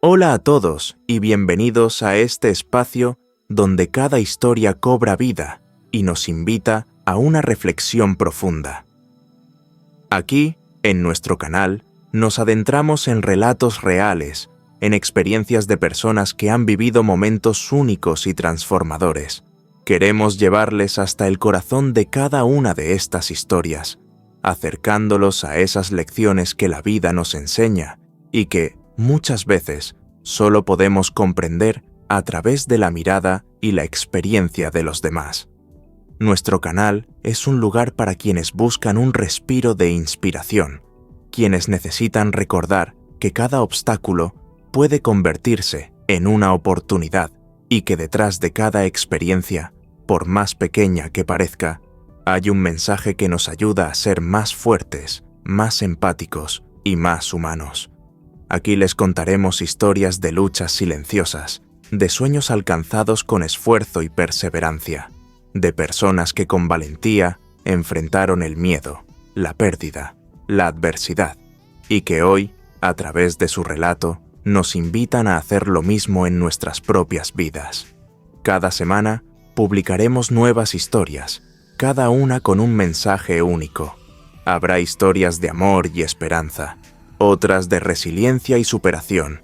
Hola a todos y bienvenidos a este espacio donde cada historia cobra vida y nos invita a una reflexión profunda. Aquí, en nuestro canal, nos adentramos en relatos reales, en experiencias de personas que han vivido momentos únicos y transformadores. Queremos llevarles hasta el corazón de cada una de estas historias, acercándolos a esas lecciones que la vida nos enseña y que, muchas veces, solo podemos comprender a través de la mirada y la experiencia de los demás. Nuestro canal es un lugar para quienes buscan un respiro de inspiración, quienes necesitan recordar que cada obstáculo puede convertirse en una oportunidad y que detrás de cada experiencia, por más pequeña que parezca, hay un mensaje que nos ayuda a ser más fuertes, más empáticos y más humanos. Aquí les contaremos historias de luchas silenciosas, de sueños alcanzados con esfuerzo y perseverancia, de personas que con valentía enfrentaron el miedo, la pérdida, la adversidad, y que hoy, a través de su relato, nos invitan a hacer lo mismo en nuestras propias vidas. Cada semana publicaremos nuevas historias, cada una con un mensaje único. Habrá historias de amor y esperanza, otras de resiliencia y superación,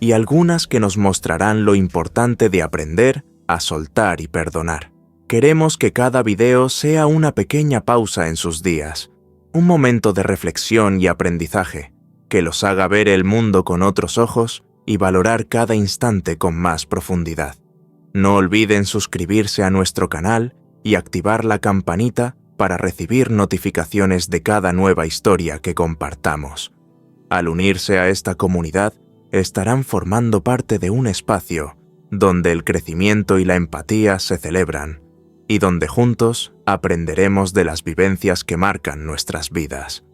y algunas que nos mostrarán lo importante de aprender a soltar y perdonar. Queremos que cada video sea una pequeña pausa en sus días, un momento de reflexión y aprendizaje, que los haga ver el mundo con otros ojos y valorar cada instante con más profundidad. No olviden suscribirse a nuestro canal y activar la campanita para recibir notificaciones de cada nueva historia que compartamos. Al unirse a esta comunidad, estarán formando parte de un espacio donde el crecimiento y la empatía se celebran y donde juntos aprenderemos de las vivencias que marcan nuestras vidas.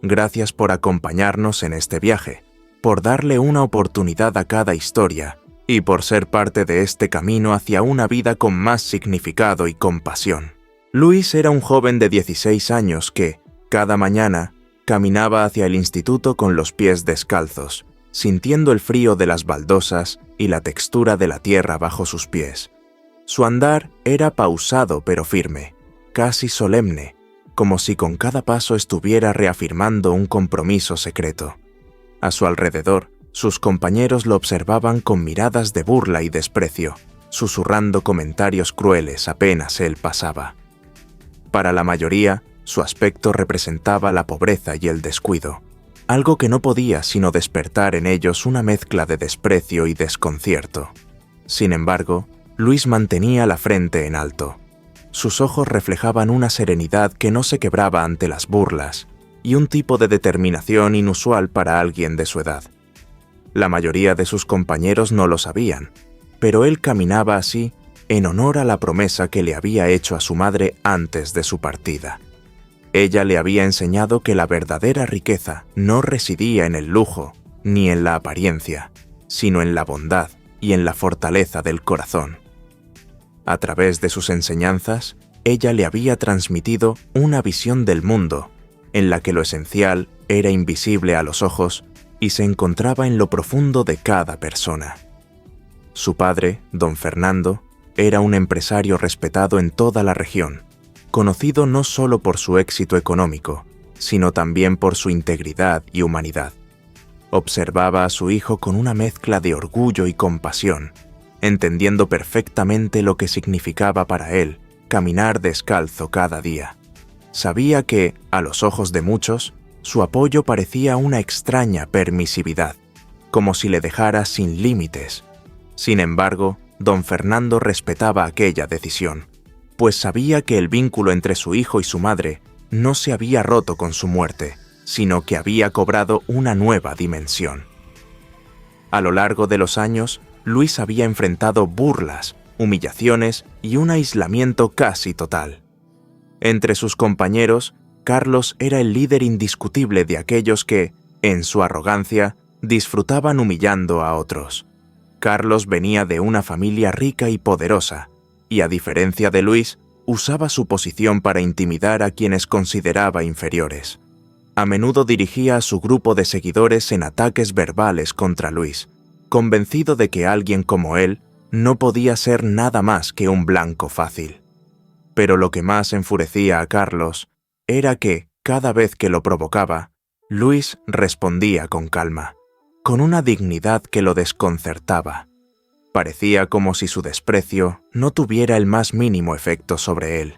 Gracias por acompañarnos en este viaje, por darle una oportunidad a cada historia y por ser parte de este camino hacia una vida con más significado y compasión. Luis era un joven de 16 años que, cada mañana, caminaba hacia el instituto con los pies descalzos, sintiendo el frío de las baldosas y la textura de la tierra bajo sus pies. Su andar era pausado pero firme, casi solemne, como si con cada paso estuviera reafirmando un compromiso secreto. A su alrededor, sus compañeros lo observaban con miradas de burla y desprecio, susurrando comentarios crueles apenas él pasaba. Para la mayoría, su aspecto representaba la pobreza y el descuido, algo que no podía sino despertar en ellos una mezcla de desprecio y desconcierto. Sin embargo, Luis mantenía la frente en alto. Sus ojos reflejaban una serenidad que no se quebraba ante las burlas y un tipo de determinación inusual para alguien de su edad. La mayoría de sus compañeros no lo sabían, pero él caminaba así en honor a la promesa que le había hecho a su madre antes de su partida. Ella le había enseñado que la verdadera riqueza no residía en el lujo ni en la apariencia, sino en la bondad y en la fortaleza del corazón. A través de sus enseñanzas, ella le había transmitido una visión del mundo, en la que lo esencial era invisible a los ojos y se encontraba en lo profundo de cada persona. Su padre, don Fernando, era un empresario respetado en toda la región, conocido no solo por su éxito económico, sino también por su integridad y humanidad. Observaba a su hijo con una mezcla de orgullo y compasión, entendiendo perfectamente lo que significaba para él caminar descalzo cada día. Sabía que, a los ojos de muchos, su apoyo parecía una extraña permisividad, como si le dejara sin límites. Sin embargo, don Fernando respetaba aquella decisión, pues sabía que el vínculo entre su hijo y su madre no se había roto con su muerte, sino que había cobrado una nueva dimensión. A lo largo de los años, Luis había enfrentado burlas, humillaciones y un aislamiento casi total. Entre sus compañeros, Carlos era el líder indiscutible de aquellos que, en su arrogancia, disfrutaban humillando a otros. Carlos venía de una familia rica y poderosa, y a diferencia de Luis, usaba su posición para intimidar a quienes consideraba inferiores. A menudo dirigía a su grupo de seguidores en ataques verbales contra Luis, convencido de que alguien como él no podía ser nada más que un blanco fácil. Pero lo que más enfurecía a Carlos era que, cada vez que lo provocaba, Luis respondía con calma, con una dignidad que lo desconcertaba. Parecía como si su desprecio no tuviera el más mínimo efecto sobre él,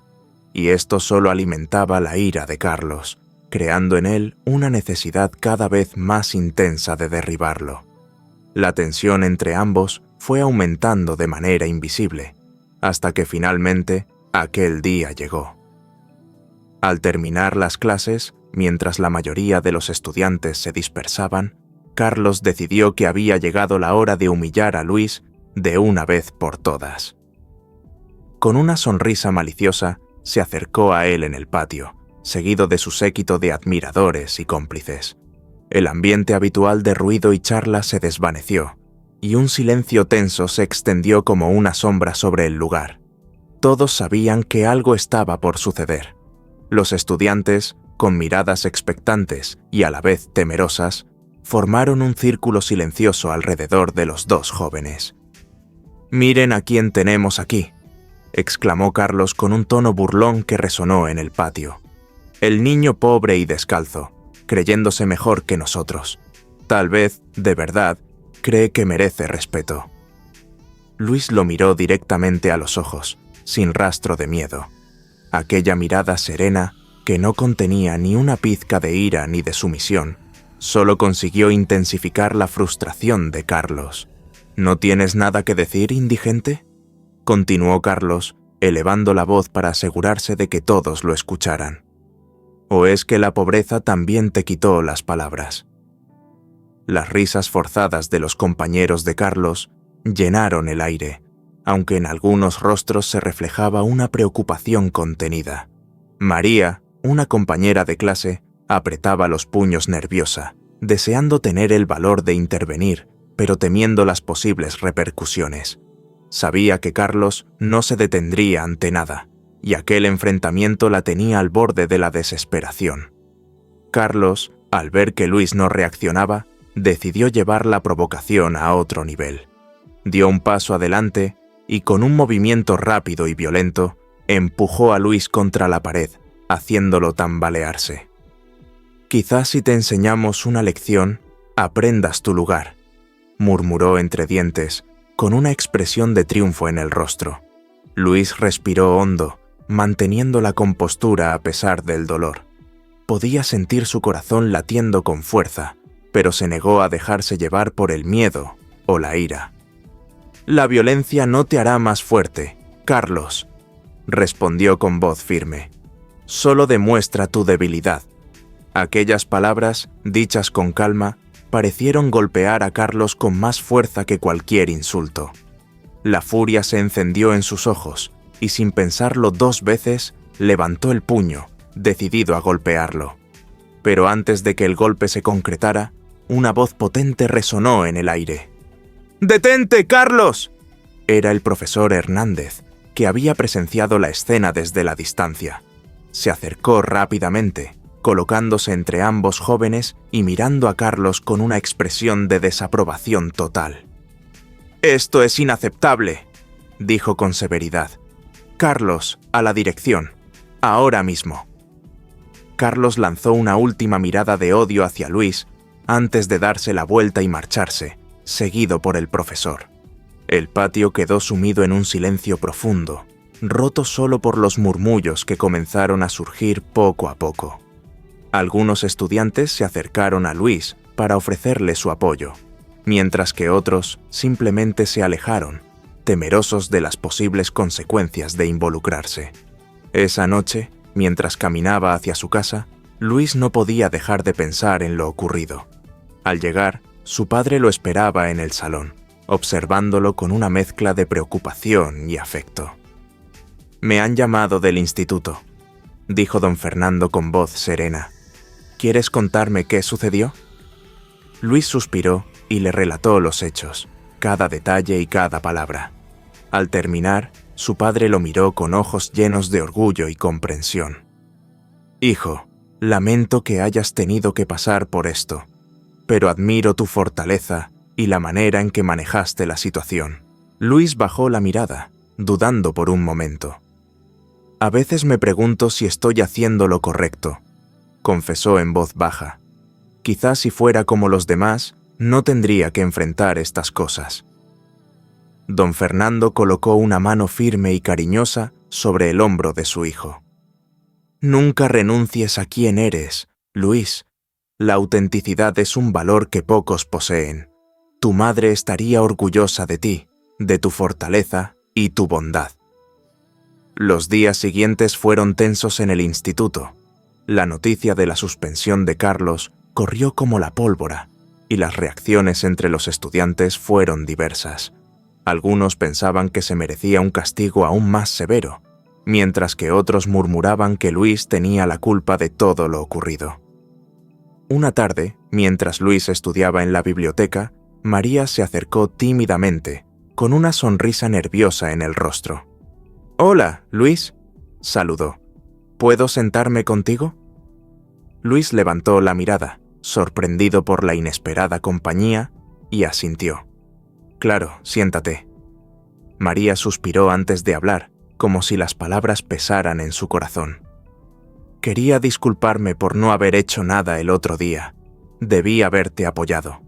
y esto solo alimentaba la ira de Carlos, creando en él una necesidad cada vez más intensa de derribarlo. La tensión entre ambos fue aumentando de manera invisible, hasta que finalmente aquel día llegó. Al terminar las clases, mientras la mayoría de los estudiantes se dispersaban, Carlos decidió que había llegado la hora de humillar a Luis de una vez por todas. Con una sonrisa maliciosa, se acercó a él en el patio, seguido de su séquito de admiradores y cómplices. El ambiente habitual de ruido y charla se desvaneció, y un silencio tenso se extendió como una sombra sobre el lugar. Todos sabían que algo estaba por suceder. Los estudiantes, con miradas expectantes y a la vez temerosas, formaron un círculo silencioso alrededor de los dos jóvenes. «Miren a quién tenemos aquí», exclamó Carlos con un tono burlón que resonó en el patio. «El niño pobre y descalzo, creyéndose mejor que nosotros. Tal vez, de verdad, cree que merece respeto». Luis lo miró directamente a los ojos, sin rastro de miedo. Aquella mirada serena, que no contenía ni una pizca de ira ni de sumisión, solo consiguió intensificar la frustración de Carlos. «¿No tienes nada que decir, indigente?», continuó Carlos, elevando la voz para asegurarse de que todos lo escucharan. «¿O es que la pobreza también te quitó las palabras?». Las risas forzadas de los compañeros de Carlos llenaron el aire, aunque en algunos rostros se reflejaba una preocupación contenida. María, una compañera de clase, apretaba los puños nerviosa, deseando tener el valor de intervenir, pero temiendo las posibles repercusiones. Sabía que Carlos no se detendría ante nada, y aquel enfrentamiento la tenía al borde de la desesperación. Carlos, al ver que Luis no reaccionaba, decidió llevar la provocación a otro nivel. Dio un paso adelante y, con un movimiento rápido y violento, empujó a Luis contra la pared, haciéndolo tambalearse. «Quizás si te enseñamos una lección, aprendas tu lugar», murmuró entre dientes, con una expresión de triunfo en el rostro. Luis respiró hondo, manteniendo la compostura a pesar del dolor. Podía sentir su corazón latiendo con fuerza, pero se negó a dejarse llevar por el miedo o la ira. «La violencia no te hará más fuerte, Carlos», respondió con voz firme. «Solo demuestra tu debilidad». Aquellas palabras, dichas con calma, parecieron golpear a Carlos con más fuerza que cualquier insulto. La furia se encendió en sus ojos y, sin pensarlo dos veces, levantó el puño, decidido a golpearlo. Pero antes de que el golpe se concretara, una voz potente resonó en el aire. «¡Detente, Carlos!». Era el profesor Hernández, que había presenciado la escena desde la distancia. Se acercó rápidamente, colocándose entre ambos jóvenes y mirando a Carlos con una expresión de desaprobación total. «Esto es inaceptable», dijo con severidad. «Carlos, a la dirección, ahora mismo». Carlos lanzó una última mirada de odio hacia Luis antes de darse la vuelta y marcharse, seguido por el profesor. El patio quedó sumido en un silencio profundo, roto solo por los murmullos que comenzaron a surgir poco a poco. Algunos estudiantes se acercaron a Luis para ofrecerle su apoyo, mientras que otros simplemente se alejaron, temerosos de las posibles consecuencias de involucrarse. Esa noche, mientras caminaba hacia su casa, Luis no podía dejar de pensar en lo ocurrido. Al llegar, su padre lo esperaba en el salón, observándolo con una mezcla de preocupación y afecto. «Me han llamado del instituto», dijo don Fernando con voz serena. «¿Quieres contarme qué sucedió?». Luis suspiró y le relató los hechos, cada detalle y cada palabra. Al terminar, su padre lo miró con ojos llenos de orgullo y comprensión. «Hijo, lamento que hayas tenido que pasar por esto, pero admiro tu fortaleza y la manera en que manejaste la situación. Luis bajó la mirada, dudando por un momento. A veces me pregunto si estoy haciendo lo correcto, confesó en voz baja. Quizás si fuera como los demás, no tendría que enfrentar estas cosas. Don Fernando colocó una mano firme y cariñosa sobre el hombro de su hijo. Nunca renuncies a quién eres, Luis. La autenticidad es un valor que pocos poseen. Tu madre estaría orgullosa de ti, de tu fortaleza y tu bondad. Los días siguientes fueron tensos en el instituto. La noticia de la suspensión de Carlos corrió como la pólvora, y las reacciones entre los estudiantes fueron diversas. Algunos pensaban que se merecía un castigo aún más severo, mientras que otros murmuraban que Luis tenía la culpa de todo lo ocurrido. Una tarde, mientras Luis estudiaba en la biblioteca, María se acercó tímidamente, con una sonrisa nerviosa en el rostro. «Hola, Luis», saludó. «¿Puedo sentarme contigo?» Luis levantó la mirada, sorprendido por la inesperada compañía, y asintió. «Claro, siéntate». María suspiró antes de hablar, como si las palabras pesaran en su corazón. «Quería disculparme por no haber hecho nada el otro día. Debí haberte apoyado».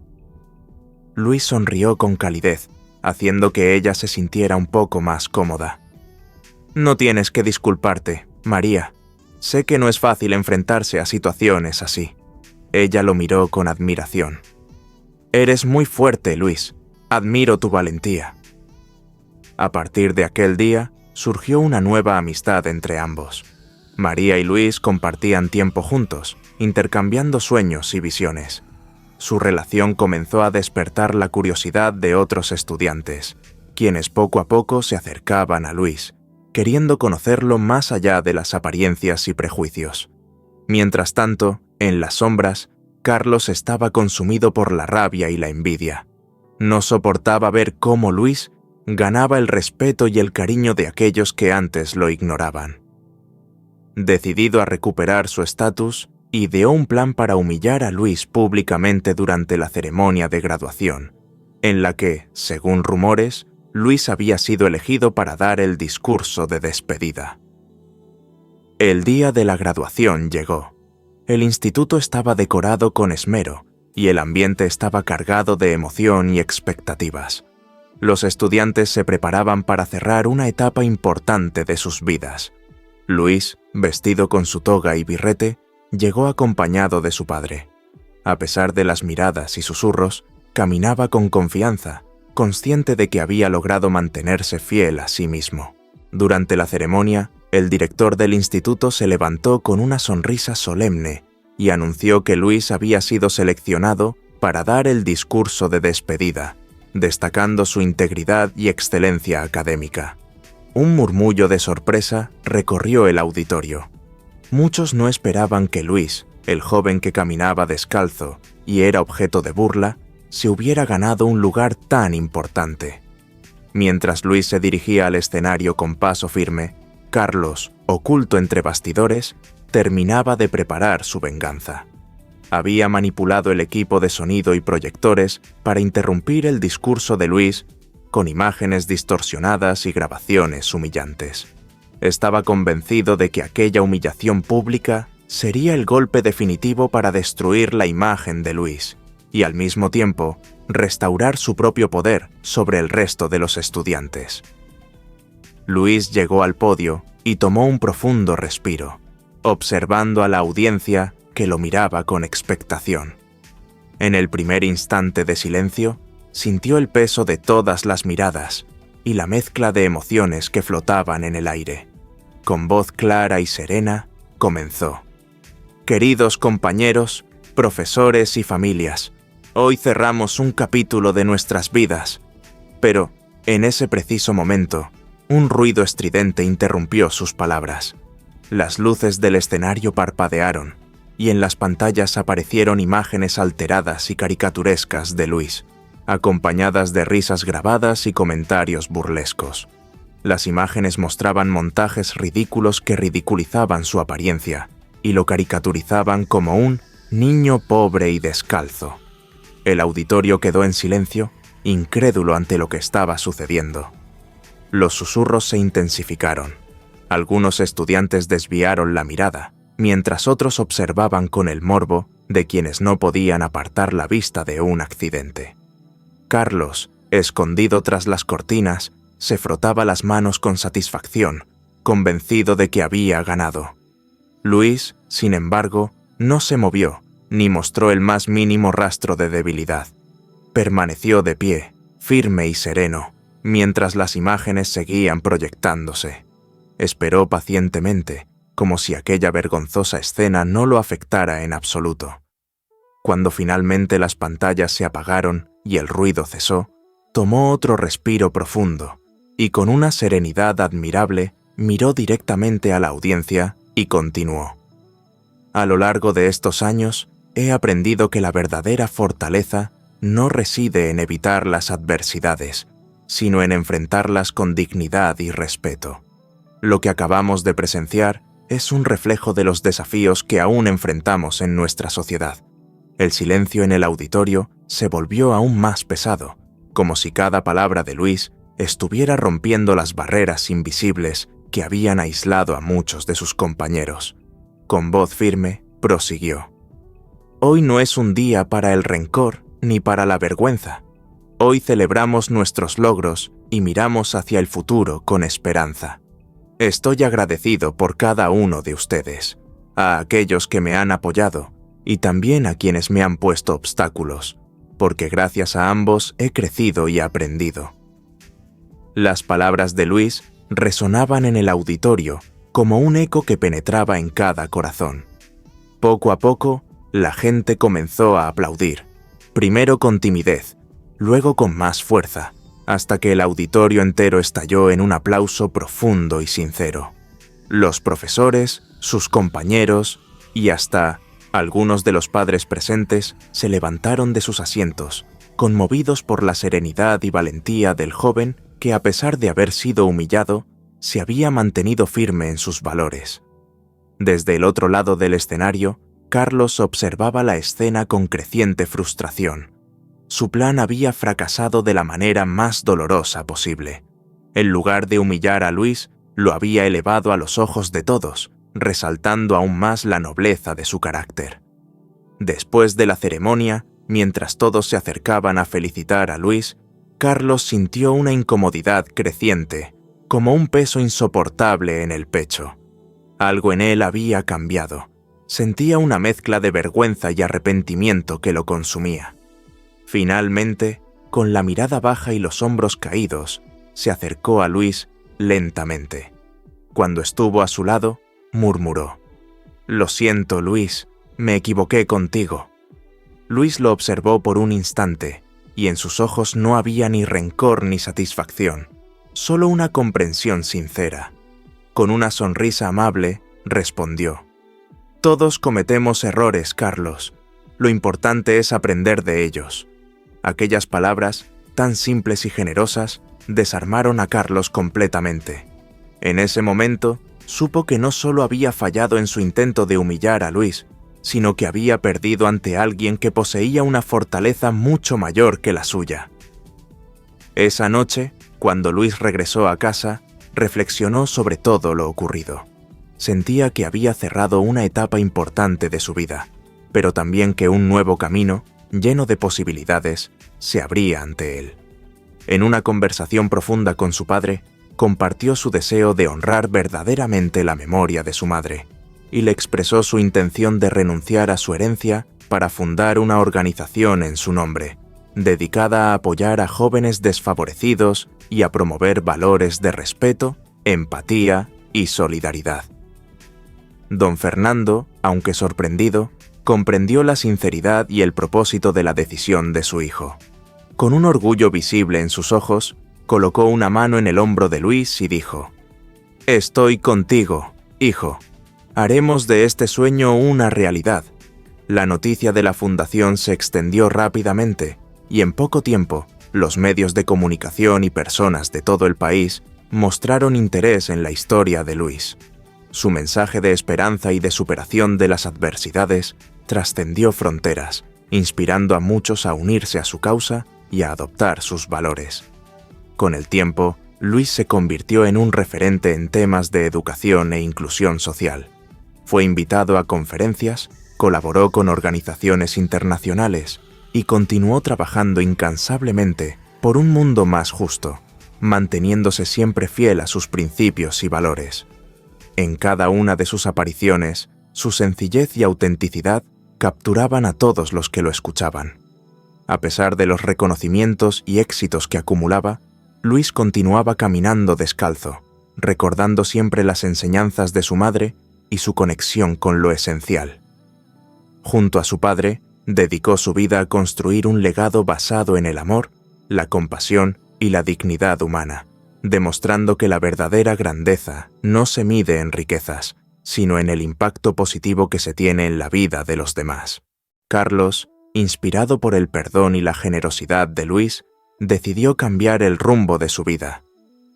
Luis sonrió con calidez, haciendo que ella se sintiera un poco más cómoda. «No tienes que disculparte, María. Sé que no es fácil enfrentarse a situaciones así». Ella lo miró con admiración. «Eres muy fuerte, Luis. Admiro tu valentía». A partir de aquel día, surgió una nueva amistad entre ambos. María y Luis compartían tiempo juntos, intercambiando sueños y visiones. Su relación comenzó a despertar la curiosidad de otros estudiantes, quienes poco a poco se acercaban a Luis, queriendo conocerlo más allá de las apariencias y prejuicios. Mientras tanto, en las sombras, Carlos estaba consumido por la rabia y la envidia. No soportaba ver cómo Luis ganaba el respeto y el cariño de aquellos que antes lo ignoraban. Decidido a recuperar su estatus, ideó un plan para humillar a Luis públicamente durante la ceremonia de graduación, en la que, según rumores, Luis había sido elegido para dar el discurso de despedida. El día de la graduación llegó. El instituto estaba decorado con esmero y el ambiente estaba cargado de emoción y expectativas. Los estudiantes se preparaban para cerrar una etapa importante de sus vidas. Luis, vestido con su toga y birrete, llegó acompañado de su padre. A pesar de las miradas y susurros, caminaba con confianza, consciente de que había logrado mantenerse fiel a sí mismo. Durante la ceremonia, el director del instituto se levantó con una sonrisa solemne y anunció que Luis había sido seleccionado para dar el discurso de despedida, destacando su integridad y excelencia académica. Un murmullo de sorpresa recorrió el auditorio. Muchos no esperaban que Luis, el joven que caminaba descalzo y era objeto de burla, se hubiera ganado un lugar tan importante. Mientras Luis se dirigía al escenario con paso firme, Carlos, oculto entre bastidores, terminaba de preparar su venganza. Había manipulado el equipo de sonido y proyectores para interrumpir el discurso de Luis con imágenes distorsionadas y grabaciones humillantes. Estaba convencido de que aquella humillación pública sería el golpe definitivo para destruir la imagen de Luis y, al mismo tiempo, restaurar su propio poder sobre el resto de los estudiantes. Luis llegó al podio y tomó un profundo respiro, observando a la audiencia que lo miraba con expectación. En el primer instante de silencio, sintió el peso de todas las miradas y la mezcla de emociones que flotaban en el aire. Con voz clara y serena, comenzó. «Queridos compañeros, profesores y familias, hoy cerramos un capítulo de nuestras vidas». Pero, en ese preciso momento, un ruido estridente interrumpió sus palabras. Las luces del escenario parpadearon, y en las pantallas aparecieron imágenes alteradas y caricaturescas de Luis, acompañadas de risas grabadas y comentarios burlescos. Las imágenes mostraban montajes ridículos que ridiculizaban su apariencia y lo caricaturizaban como un niño pobre y descalzo. El auditorio quedó en silencio, incrédulo ante lo que estaba sucediendo. Los susurros se intensificaron. Algunos estudiantes desviaron la mirada, mientras otros observaban con el morbo de quienes no podían apartar la vista de un accidente. Carlos, escondido tras las cortinas, se frotaba las manos con satisfacción, convencido de que había ganado. Luis, sin embargo, no se movió, ni mostró el más mínimo rastro de debilidad. Permaneció de pie, firme y sereno, mientras las imágenes seguían proyectándose. Esperó pacientemente, como si aquella vergonzosa escena no lo afectara en absoluto. Cuando finalmente las pantallas se apagaron y el ruido cesó, tomó otro respiro profundo y con una serenidad admirable miró directamente a la audiencia y continuó. A lo largo de estos años he aprendido que la verdadera fortaleza no reside en evitar las adversidades, sino en enfrentarlas con dignidad y respeto. Lo que acabamos de presenciar es un reflejo de los desafíos que aún enfrentamos en nuestra sociedad. El silencio en el auditorio se volvió aún más pesado, como si cada palabra de Luis estuviera rompiendo las barreras invisibles que habían aislado a muchos de sus compañeros. Con voz firme, prosiguió. Hoy no es un día para el rencor ni para la vergüenza. Hoy celebramos nuestros logros y miramos hacia el futuro con esperanza. Estoy agradecido por cada uno de ustedes, a aquellos que me han apoyado y también a quienes me han puesto obstáculos, porque gracias a ambos he crecido y aprendido. Las palabras de Luis resonaban en el auditorio como un eco que penetraba en cada corazón. Poco a poco, la gente comenzó a aplaudir, primero con timidez, luego con más fuerza, hasta que el auditorio entero estalló en un aplauso profundo y sincero. Los profesores, sus compañeros y hasta algunos de los padres presentes se levantaron de sus asientos, conmovidos por la serenidad y valentía del joven que, a pesar de haber sido humillado, se había mantenido firme en sus valores. Desde el otro lado del escenario, Carlos observaba la escena con creciente frustración. Su plan había fracasado de la manera más dolorosa posible. En lugar de humillar a Luis, lo había elevado a los ojos de todos, resaltando aún más la nobleza de su carácter. Después de la ceremonia, mientras todos se acercaban a felicitar a Luis, Carlos sintió una incomodidad creciente, como un peso insoportable en el pecho. Algo en él había cambiado. Sentía una mezcla de vergüenza y arrepentimiento que lo consumía. Finalmente, con la mirada baja y los hombros caídos, se acercó a Luis lentamente. Cuando estuvo a su lado, murmuró: «Lo siento, Luis, me equivoqué contigo». Luis lo observó por un instante, y en sus ojos no había ni rencor ni satisfacción, solo una comprensión sincera. Con una sonrisa amable, respondió: «Todos cometemos errores, Carlos. Lo importante es aprender de ellos». Aquellas palabras, tan simples y generosas, desarmaron a Carlos completamente. En ese momento, supo que no solo había fallado en su intento de humillar a Luis, sino que había perdido ante alguien que poseía una fortaleza mucho mayor que la suya. Esa noche, cuando Luis regresó a casa, reflexionó sobre todo lo ocurrido. Sentía que había cerrado una etapa importante de su vida, pero también que un nuevo camino, lleno de posibilidades, se abría ante él. En una conversación profunda con su padre, compartió su deseo de honrar verdaderamente la memoria de su madre, y le expresó su intención de renunciar a su herencia para fundar una organización en su nombre, dedicada a apoyar a jóvenes desfavorecidos y a promover valores de respeto, empatía y solidaridad. Don Fernando, aunque sorprendido, comprendió la sinceridad y el propósito de la decisión de su hijo. Con un orgullo visible en sus ojos, colocó una mano en el hombro de Luis y dijo: «Estoy contigo, hijo. Haremos de este sueño una realidad». La noticia de la fundación se extendió rápidamente y en poco tiempo, los medios de comunicación y personas de todo el país mostraron interés en la historia de Luis. Su mensaje de esperanza y de superación de las adversidades trascendió fronteras, inspirando a muchos a unirse a su causa y a adoptar sus valores. Con el tiempo, Luis se convirtió en un referente en temas de educación e inclusión social. Fue invitado a conferencias, colaboró con organizaciones internacionales y continuó trabajando incansablemente por un mundo más justo, manteniéndose siempre fiel a sus principios y valores. En cada una de sus apariciones, su sencillez y autenticidad capturaban a todos los que lo escuchaban. A pesar de los reconocimientos y éxitos que acumulaba, Luis continuaba caminando descalzo, recordando siempre las enseñanzas de su madre y su conexión con lo esencial. Junto a su padre, dedicó su vida a construir un legado basado en el amor, la compasión y la dignidad humana, demostrando que la verdadera grandeza no se mide en riquezas, sino en el impacto positivo que se tiene en la vida de los demás. Carlos, inspirado por el perdón y la generosidad de Luis, decidió cambiar el rumbo de su vida.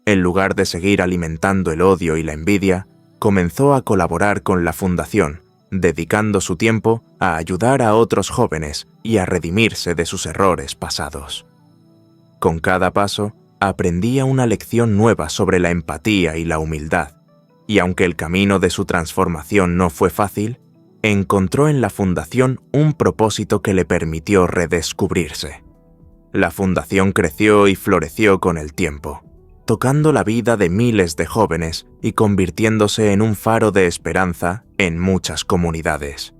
En lugar de seguir alimentando el odio y la envidia, comenzó a colaborar con la fundación, dedicando su tiempo a ayudar a otros jóvenes y a redimirse de sus errores pasados. Con cada paso, aprendía una lección nueva sobre la empatía y la humildad, y aunque el camino de su transformación no fue fácil, encontró en la fundación un propósito que le permitió redescubrirse. La fundación creció y floreció con el tiempo, tocando la vida de miles de jóvenes y convirtiéndose en un faro de esperanza en muchas comunidades.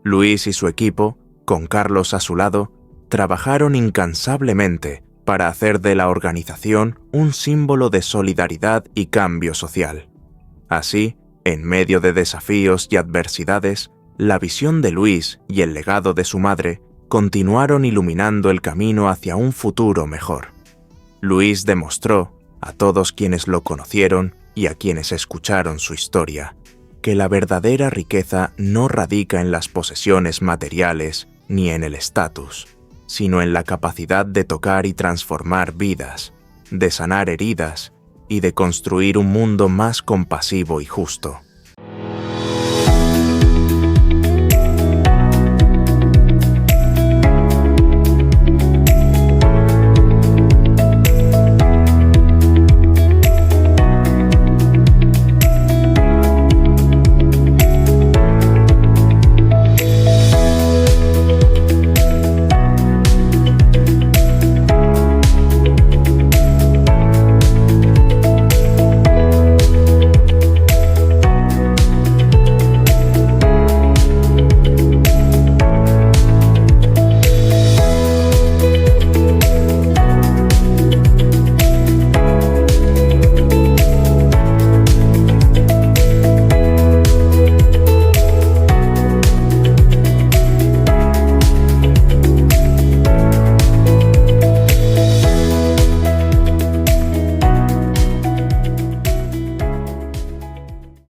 Luis y su equipo, con Carlos a su lado, trabajaron incansablemente para hacer de la organización un símbolo de solidaridad y cambio social. Así, en medio de desafíos y adversidades, la visión de Luis y el legado de su madre continuaron iluminando el camino hacia un futuro mejor. Luis demostró, a todos quienes lo conocieron y a quienes escucharon su historia, que la verdadera riqueza no radica en las posesiones materiales ni en el estatus, sino en la capacidad de tocar y transformar vidas, de sanar heridas y de construir un mundo más compasivo y justo.